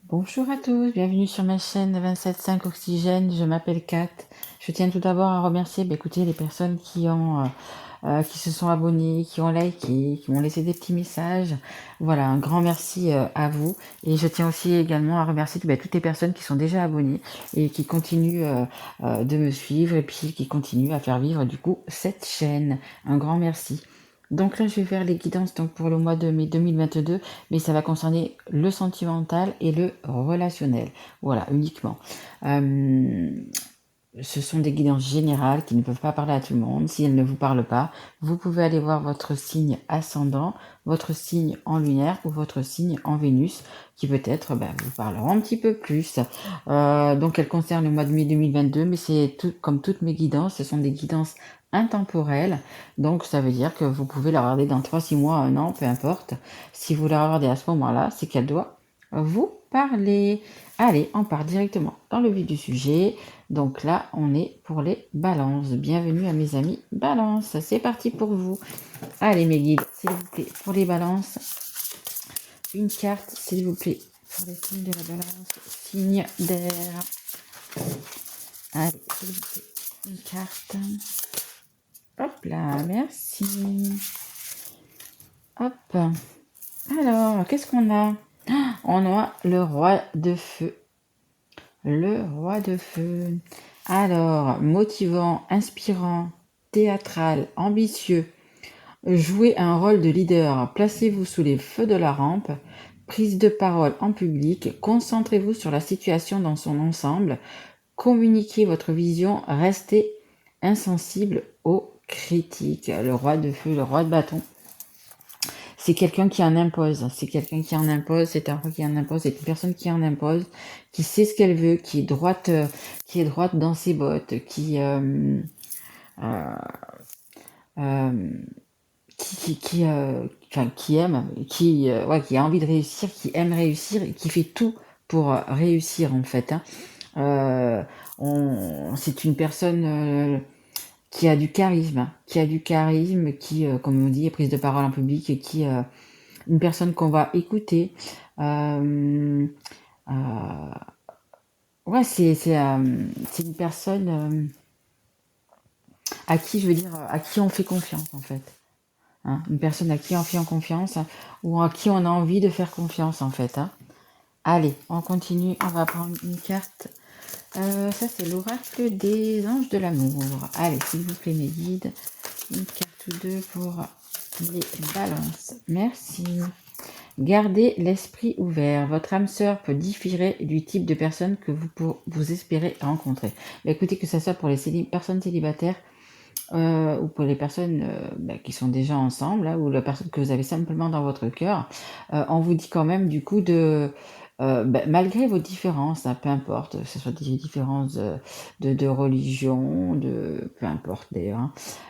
Bonjour à tous, bienvenue sur ma chaîne 27.5 Oxygène, je m'appelle Kat. Je tiens tout d'abord à remercier écoutez, les personnes qui se sont abonnées, qui ont liké, qui m'ont laissé des petits messages. Voilà, un grand merci à vous. Et je tiens aussi également à remercier toutes les personnes qui sont déjà abonnées et qui continuent de me suivre et puis qui continuent à faire vivre du coup cette chaîne. Un grand merci. Donc là, je vais faire les guidances pour le mois de mai 2022, mais ça va concerner le sentimental et le relationnel. Voilà, uniquement. Euh, Ce sont des guidances générales qui ne peuvent pas parler à tout le monde. Si elles ne vous parlent pas, vous pouvez aller voir votre signe ascendant, votre signe en lunaire ou votre signe en Vénus, qui peut-être vous parleront un petit peu plus. Donc elles concernent le mois de mai 2022, mais c'est tout, comme toutes mes guidances, ce sont des guidances intemporelles. Donc ça veut dire que vous pouvez la regarder dans 3, 6 mois, 1 an, peu importe. Si vous la regardez à ce moment-là, c'est qu'elle doit vous parler. Allez, on part directement dans le vif du sujet. Donc là, on est pour les balances. Bienvenue à mes amis balance. C'est parti pour vous. Allez mes guides, s'il vous plaît, pour les balances. Une carte, s'il vous plaît, pour les signes de la balance. Signe d'air. Allez, s'il vous plaît, une carte. Hop là, merci. Hop. Alors, qu'est-ce qu'on a? On a le roi de feu. Le roi de feu. Alors, motivant, inspirant, théâtral, ambitieux. Jouez un rôle de leader. Placez-vous sous les feux de la rampe. Prise de parole en public. Concentrez-vous sur la situation dans son ensemble. Communiquez votre vision. Restez insensible aux critiques. Le roi de feu, le roi de bâton. C'est quelqu'un qui en impose, c'est quelqu'un qui en impose, c'est un roi qui en impose, c'est une personne qui en impose, qui sait ce qu'elle veut, qui est droite dans ses bottes, qui aime, qui a envie de réussir, qui aime réussir et qui fait tout pour réussir en fait. C'est une personne qui a du charisme, qui, comme on dit, est prise de parole en public et qui une personne qu'on va écouter. Euh, euh, ouais, c'est une personne à qui, je veux dire, à qui on fait confiance, en fait. Hein, une personne à qui on fait confiance ou à qui on a envie de faire confiance, en fait. Hein. Allez, on continue. On va prendre une carte. Ça, c'est l'oracle des anges de l'amour. Allez, s'il vous plaît, mes guides. Une carte ou deux pour les balances. Merci. Gardez l'esprit ouvert. Votre âme sœur peut différer du type de personne que vous espérez rencontrer. Mais écoutez, que ce soit pour les personnes célibataires ou pour les personnes qui sont déjà ensemble, ou la personne que vous avez simplement dans votre cœur, on vous dit quand même du coup malgré vos différences, hein, peu importe, que ce soit des différences de religion, peu importe d'ailleurs,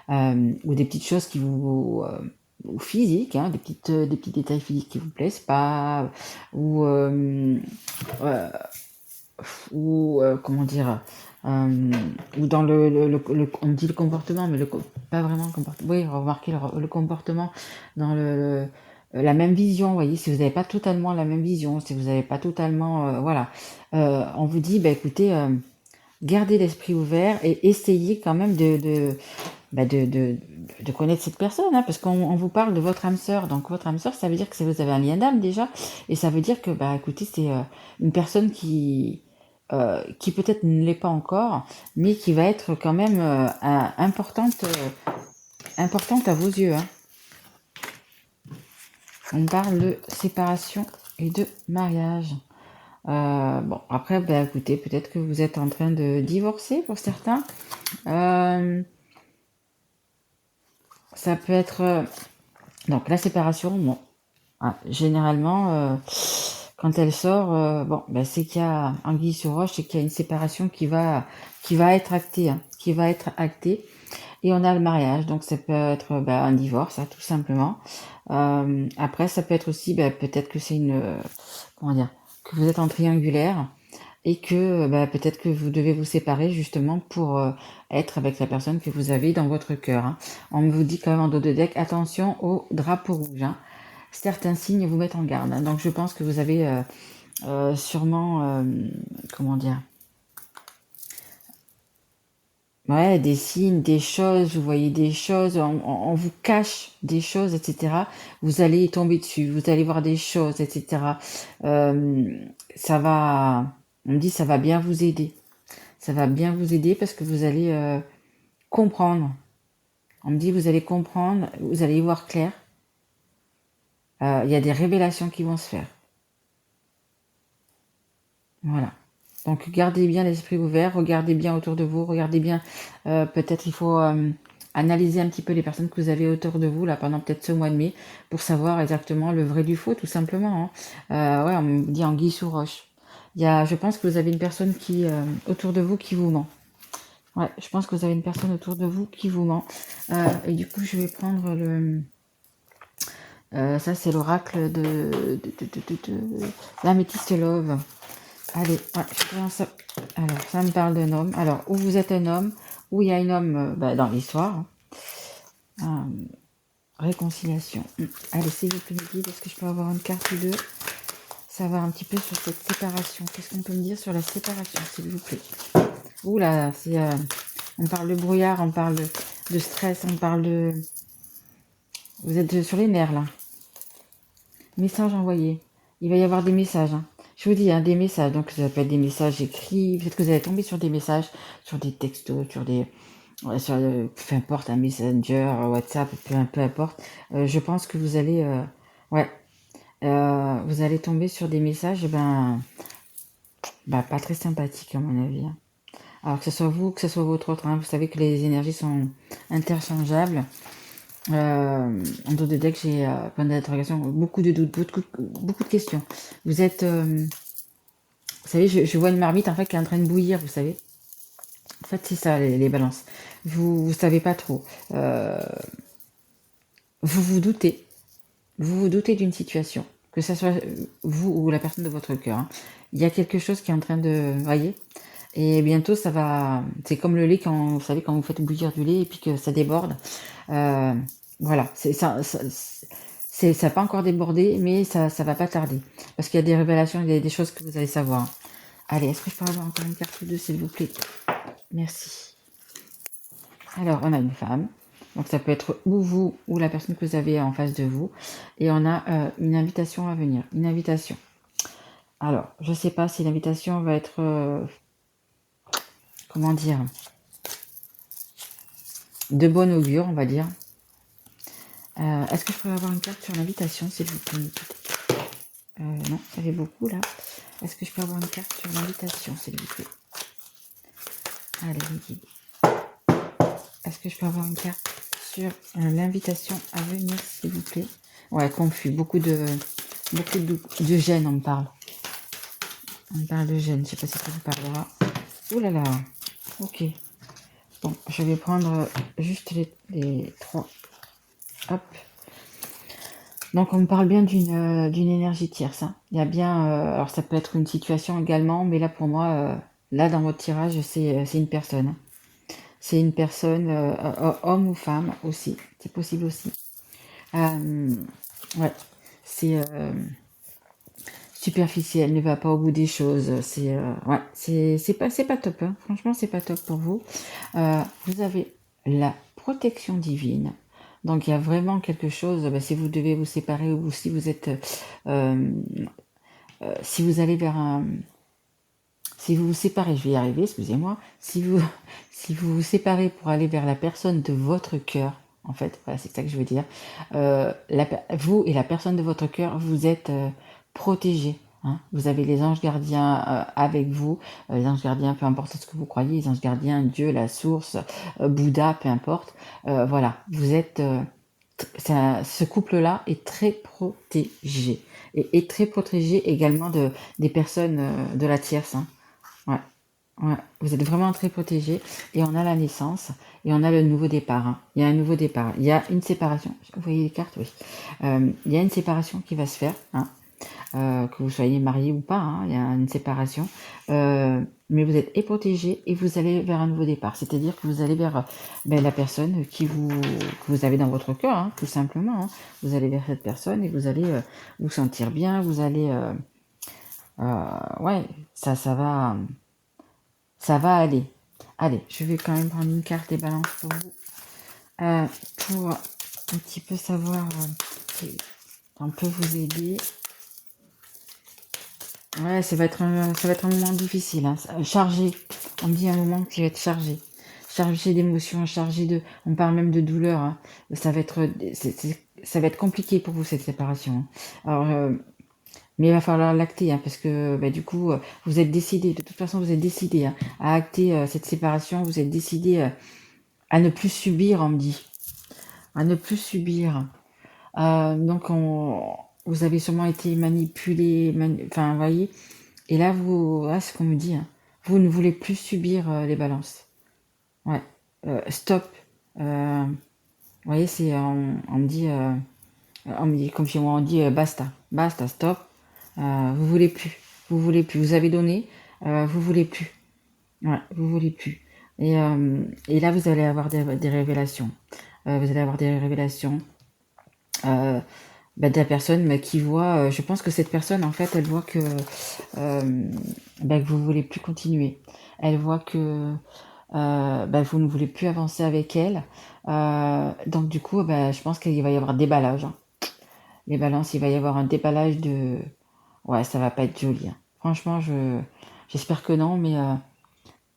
hein, ou des petites choses qui ou physiques, hein, des petits détails physiques qui vous plaisent pas, ou euh, comment dire, ou dans on dit le comportement, mais pas vraiment le comportement. Oui, remarquez le comportement dans la même vision, vous voyez, si vous n'avez pas totalement la même vision, si vous n'avez pas totalement, voilà, on vous dit, écoutez, gardez l'esprit ouvert et essayez quand même de connaître cette personne, hein, parce qu'on vous parle de votre âme sœur. Donc votre âme sœur, ça veut dire que vous avez un lien d'âme déjà, et ça veut dire que, écoutez, c'est une personne qui peut-être ne l'est pas encore, mais qui va être quand même importante à vos yeux. Hein. On parle de séparation et de mariage. Bon, après, écoutez, peut-être que vous êtes en train de divorcer pour certains. Ça peut être... donc la séparation, bon, généralement, quand elle sort, c'est qu'il y a anguille sur roche, c'est qu'il y a une séparation qui va être actée, hein, qui va être actée. Et on a le mariage, donc ça peut être un divorce, hein, tout simplement. Après, ça peut être aussi, peut-être que c'est comment dire, que vous êtes en triangulaire et que peut-être que vous devez vous séparer justement pour être avec la personne que vous avez dans votre cœur. Hein. On vous dit quand même en dos de deck, attention au drapeau rouge. Hein. Certains signes vous mettent en garde. Hein. Donc je pense que vous avez sûrement, comment dire? Ouais, des signes, des choses, vous voyez des choses, on vous cache des choses, etc. Vous allez y tomber dessus, vous allez voir des choses, etc. Ça va, on me dit, ça va bien vous aider. Ça va bien vous aider parce que vous allez comprendre. On me dit, vous allez comprendre, vous allez y voir clair. Il y a des révélations qui vont se faire. Voilà. Donc gardez bien l'esprit ouvert, regardez bien autour de vous, regardez bien, peut-être il faut analyser un petit peu les personnes que vous avez autour de vous, là, pendant peut-être ce mois de mai, pour savoir exactement le vrai du faux, tout simplement. Hein. Ouais, on me dit anguille sous roche. Je pense que vous avez une personne qui, autour de vous qui vous ment. Ouais, je pense que vous avez une personne autour de vous qui vous ment. Et du coup, je vais prendre ça, c'est l'oracle de l'améthyste love. Allez, ouais, je commence à... Alors, ça me parle d'un homme. Alors, où vous êtes un homme, où il y a un homme dans l'histoire. Réconciliation. Allez, s'il vous plaît, me dites, est-ce que je peux avoir une carte ou deux? Savoir un petit peu sur cette séparation. Qu'est-ce qu'on peut me dire sur la séparation, s'il vous plaît? Ouh là, on parle de brouillard, on parle de stress, on parle de... Vous êtes sur les nerfs, là. Message envoyé. Il va y avoir des messages. Hein. Je vous dis, des messages. Donc, ça peut être des messages écrits. Peut-être que vous allez tomber sur des messages, sur des textos, sur des... peu importe, un Messenger, WhatsApp, peu importe. Je pense que vous allez... vous allez tomber sur des messages, pas très sympathiques, à mon avis. Hein. Alors, que ce soit vous, que ce soit votre autre. Hein, vous savez que les énergies sont interchangeables. En dos de deck, j'ai point d'interrogation, beaucoup de doutes, beaucoup de questions. Vous êtes, vous savez, je vois une marmite en fait qui est en train de bouillir, vous savez. En fait, c'est ça les balances. Vous savez pas trop. Vous vous doutez. Vous vous doutez d'une situation, que ce soit vous ou la personne de votre cœur. Hein. Il y a quelque chose qui est en train de, voyez. Et bientôt, ça va. C'est comme le lait quand vous savez quand vous faites bouillir du lait et puis que ça déborde. Voilà, ça n'a pas encore débordé, mais ça va pas tarder. Parce qu'il y a des révélations, il y a des choses que vous allez savoir. Allez, est-ce que je peux avoir encore une carte ou deux, s'il vous plaît? Merci. Alors, on a une femme. Donc, ça peut être ou vous ou la personne que vous avez en face de vous. Et on a une invitation à venir. Une invitation. Alors, je sais pas si l'invitation va être... comment dire? De bon augure, on va dire. Est-ce que je pourrais avoir une carte sur l'invitation, s'il vous plaît? Non, ça fait beaucoup là. Est-ce que je peux avoir une carte sur l'invitation, s'il vous plaît? Allez, Guide. Est-ce que je peux avoir une carte sur l'invitation à venir, s'il vous plaît? Ouais, confus. Beaucoup de gêne, on me parle. On me parle de gêne. Je sais pas si ça vous parlera. Ouh là là. Ok. Bon, je vais prendre juste les trois. Hop. Donc on me parle bien d'une énergie tierce. Hein. Il y a bien, alors ça peut être une situation également, mais là pour moi, là dans votre tirage, c'est une personne. Hein. C'est une personne, homme ou femme aussi, c'est possible aussi. Ouais, c'est superficiel, ne va pas au bout des choses. Ouais, c'est pas top. Hein. Franchement, c'est pas top pour vous. Vous avez la protection divine. Donc il y a vraiment quelque chose, si vous devez vous séparer ou si vous êtes... si vous allez vers un... Si vous vous séparez, je vais y arriver, excusez-moi. Si vous vous séparez pour aller vers la personne de votre cœur, en fait, voilà, c'est ça que je veux dire. Vous et la personne de votre cœur, vous êtes protégés. Hein. Vous avez les anges gardiens avec vous. Les anges gardiens, peu importe ce que vous croyez, les anges gardiens, Dieu, la source, Bouddha, peu importe. Voilà, vous êtes... ce couple-là est très protégé. Et très protégé également des personnes de la tierce. Hein. Ouais. Ouais, vous êtes vraiment très protégé et on a la naissance et on a le nouveau départ. Hein. Il y a un nouveau départ. Il y a une séparation. Vous voyez les cartes, oui. Il y a une séparation qui va se faire, hein. Que vous soyez marié ou pas. Hein. Il y a une séparation, mais vous êtes protégé et vous allez vers un nouveau départ. C'est-à-dire que vous allez vers la personne que vous avez dans votre cœur, hein, tout simplement. Hein. Vous allez vers cette personne et vous allez vous sentir bien. Vous allez Ouais, ça va aller. Allez, je vais quand même prendre une carte des balances pour vous, pour un petit peu savoir si on peut vous aider. Ouais, ça va être un moment difficile, hein. Chargé. On me dit un moment qui va être chargé. Chargé d'émotions, chargé de. On parle même de douleur, hein. Ça va être, ça va être compliqué pour vous cette séparation, hein. Alors, mais il va falloir l'acter, hein, parce que bah, du coup, vous êtes décidé. De toute façon, vous êtes décidé, hein, à acter cette séparation. Vous êtes décidé à ne plus subir, on me dit, à ne plus subir. Donc, vous avez sûrement été manipulé, enfin, vous voyez. Et là, c'est ce qu'on me dit, hein. Vous ne voulez plus subir les balances. Ouais. Stop. Vous voyez, on me dit, comme chez moi, on dit basta. Basta, stop. Vous voulez plus. Vous voulez plus. Vous avez donné. Vous voulez plus. Ouais, vous voulez plus. Et là, vous allez avoir des révélations. Vous allez avoir des révélations de la personne qui voit. Je pense que cette personne, en fait, elle voit que vous voulez plus continuer. Elle voit que vous ne voulez plus avancer avec elle. Donc du coup, je pense qu'il va y avoir déballage, hein. Les balances, il va y avoir un déballage de. Ouais, ça va pas être joli, hein. Franchement, j'espère que non, mais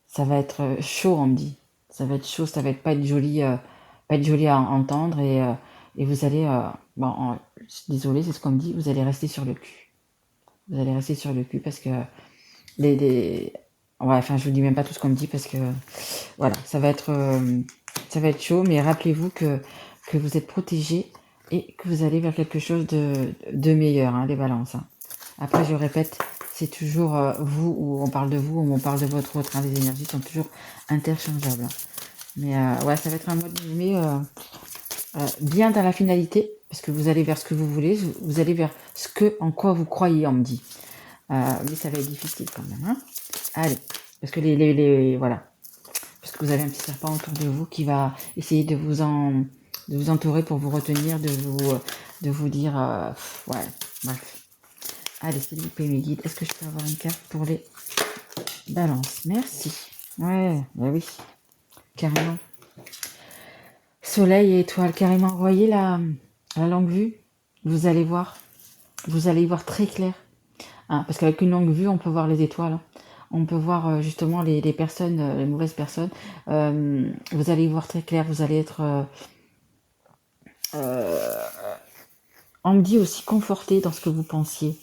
ça va être chaud, on me dit. Ça va être chaud, ça va être pas être joli à entendre et vous allez, je suis désolée, c'est ce qu'on me dit, vous allez rester sur le cul. Vous allez rester sur le cul parce que les, ouais, enfin, je vous dis même pas tout ce qu'on me dit parce que voilà, ça va être chaud, mais rappelez-vous que vous êtes protégé et que vous allez vers quelque chose de meilleur, hein, les balances, hein. Après, je répète, c'est toujours vous ou on parle de vous ou on parle de votre autre, hein. Les énergies sont toujours interchangeables, hein. Mais ouais, ça va être un mois de mai bien dans la finalité, parce que vous allez vers ce que vous voulez, vous allez vers en quoi vous croyez, on me dit. Mais ça va être difficile quand même, hein. Allez, parce que voilà, parce que vous avez un petit serpent autour de vous qui va essayer de vous entourer pour vous retenir, de vous dire, ouais, bref. Allez, s'il vous plaît, mes guides, est-ce que je peux avoir une carte pour les balances? Merci. Ouais, bah oui, carrément. Soleil et étoile, carrément. Vous voyez la longue vue? Vous allez voir. Vous allez y voir très clair, hein, parce qu'avec une longue vue, on peut voir les étoiles, hein. On peut voir justement les personnes, les mauvaises personnes. Vous allez y voir très clair. Vous allez être, on me dit aussi conforté dans ce que vous pensiez.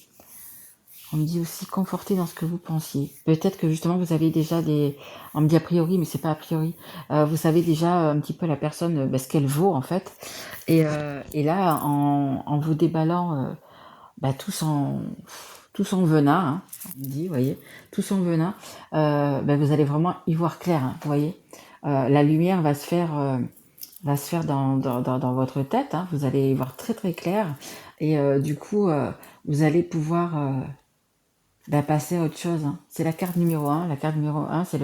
On me dit aussi conforté dans ce que vous pensiez. Peut-être que justement vous avez déjà on me dit a priori, mais c'est pas a priori. Vous savez déjà un petit peu la personne, ce qu'elle vaut en fait. Et là, en vous déballant tout son venin, hein, on me dit, vous voyez, tout son venin, vous allez vraiment y voir clair, hein, vous voyez. La lumière va se faire dans votre tête, hein. Vous allez y voir très très clair. Et du coup, vous allez pouvoir passer à autre chose, hein. C'est la carte numéro 1. La carte numéro 1, c'est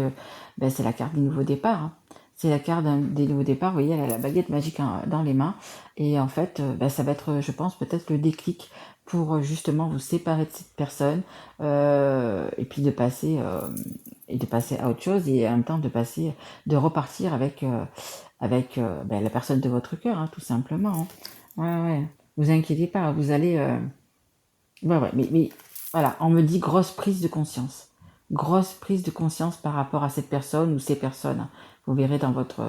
la carte du nouveau départ, hein. C'est la carte des nouveaux départs. Vous voyez, elle a la baguette magique dans les mains. Et en fait, ça va être, je pense, peut-être le déclic pour justement vous séparer de cette personne et puis de passer à autre chose et en même temps de repartir avec la personne de votre cœur, hein, tout simplement, hein. Ouais, ouais. Vous inquiétez pas, vous allez. Ouais, mais voilà, on me dit grosse prise de conscience. Grosse prise de conscience par rapport à cette personne ou ces personnes. Vous verrez dans votre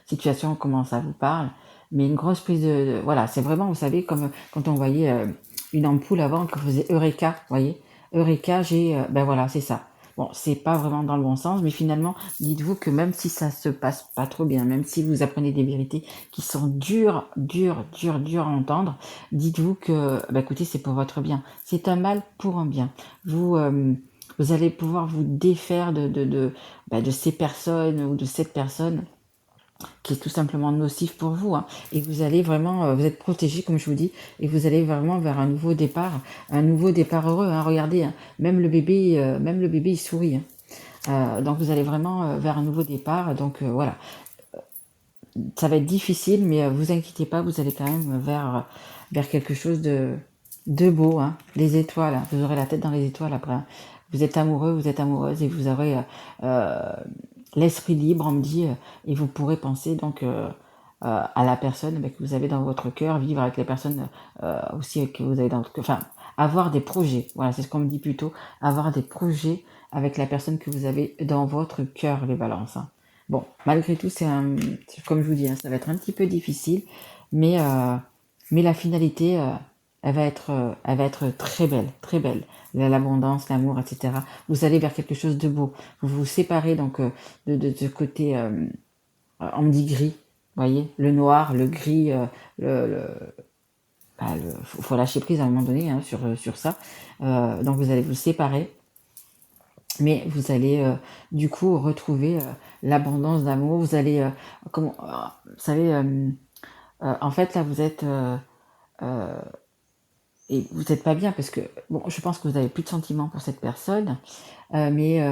situation comment ça vous parle. Mais une grosse prise voilà, c'est vraiment, vous savez, comme quand on voyait une ampoule avant qui faisait Eureka, vous voyez. Eureka, voilà, c'est ça. Bon, c'est pas vraiment dans le bon sens, mais finalement, dites-vous que même si ça se passe pas trop bien, même si vous apprenez des vérités qui sont dures à entendre, dites-vous que, écoutez, c'est pour votre bien. C'est un mal pour un bien. Vous allez pouvoir vous défaire de ces personnes ou de cette personne qui est tout simplement nocif pour vous, hein. Et vous allez vraiment, vous êtes protégé, comme je vous dis, et vous allez vraiment vers un nouveau départ heureux, hein. Regardez, hein, même le bébé, il sourit, hein. Donc vous allez vraiment vers un nouveau départ. Donc voilà, ça va être difficile, mais vous inquiétez pas, vous allez quand même vers quelque chose de beau, hein, les étoiles, hein. Vous aurez la tête dans les étoiles après, hein. Vous êtes amoureux, vous êtes amoureuse et vous aurez l'esprit libre, on me dit, et vous pourrez penser donc à la personne que vous avez dans votre cœur, vivre avec les personnes aussi que vous avez dans votre cœur, enfin, avoir des projets, voilà, c'est ce qu'on me dit plutôt, avoir des projets avec la personne que vous avez dans votre cœur, les balances, hein. Bon, malgré tout, comme je vous dis, hein, ça va être un petit peu difficile, mais, euh, mais la finalité, elle va être très belle, très belle. L'abondance, l'amour, etc. Vous allez vers quelque chose de beau. Vous vous séparez donc de ce côté, on me dit gris, voyez, le noir, le gris, le, faut lâcher prise à un moment donné, hein, sur ça. Donc vous allez vous séparer, mais vous allez du coup retrouver l'abondance d'amour. Vous allez, vous savez, en fait là vous êtes et vous n'êtes pas bien parce que bon, je pense que vous avez plus de sentiments pour cette personne, mais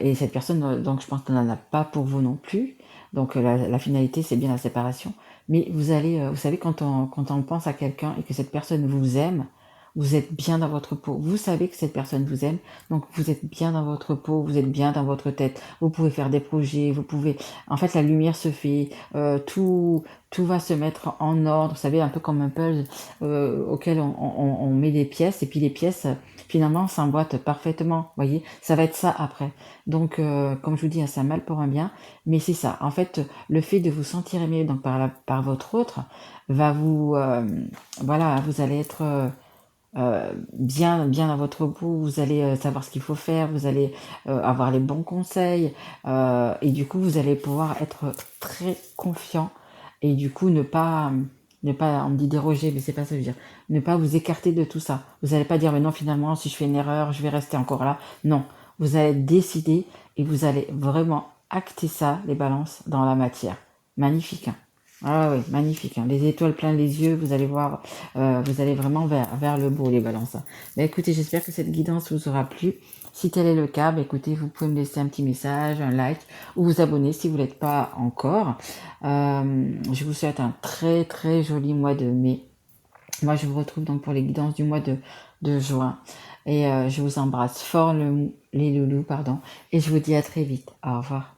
et cette personne, donc je pense qu'elle n'en a pas pour vous non plus. Donc la finalité, c'est bien la séparation. Mais vous allez, vous savez, quand on pense à quelqu'un et que cette personne vous aime, vous êtes bien dans votre peau. Vous savez que cette personne vous aime, donc vous êtes bien dans votre peau, vous êtes bien dans votre tête. Vous pouvez faire des projets, vous pouvez... En fait, la lumière se fait, tout va se mettre en ordre. Vous savez, un peu comme un puzzle auquel on met des pièces, et puis les pièces, finalement, s'emboîtent parfaitement. Vous voyez, ça va être ça après. Donc, comme je vous dis, hein, c'est un mal pour un bien, mais c'est ça. En fait, le fait de vous sentir aimé donc par votre autre va vous, voilà, vous allez être bien dans votre peau, vous allez savoir ce qu'il faut faire, vous allez avoir les bons conseils, et du coup, vous allez pouvoir être très confiant et du coup ne pas, on me dit déroger, mais c'est pas ça que je veux dire, ne pas vous écarter de tout ça. Vous n'allez pas dire, mais non, finalement, si je fais une erreur, je vais rester encore là. Non, vous allez décider et vous allez vraiment acter ça, les balances, dans la matière. Magnifique, hein. Ah oui, magnifique, hein. Les étoiles plein les yeux, vous allez voir, vous allez vraiment vers le beau, les balances, hein. Bah, écoutez, j'espère que cette guidance vous aura plu. Si tel est le cas, bah, écoutez, vous pouvez me laisser un petit message, un like, ou vous abonner si vous ne l'êtes pas encore. Je vous souhaite un très très joli mois de mai. Moi, je vous retrouve donc pour les guidances du mois de juin. Et je vous embrasse fort les loulous, pardon. Et je vous dis à très vite. Au revoir.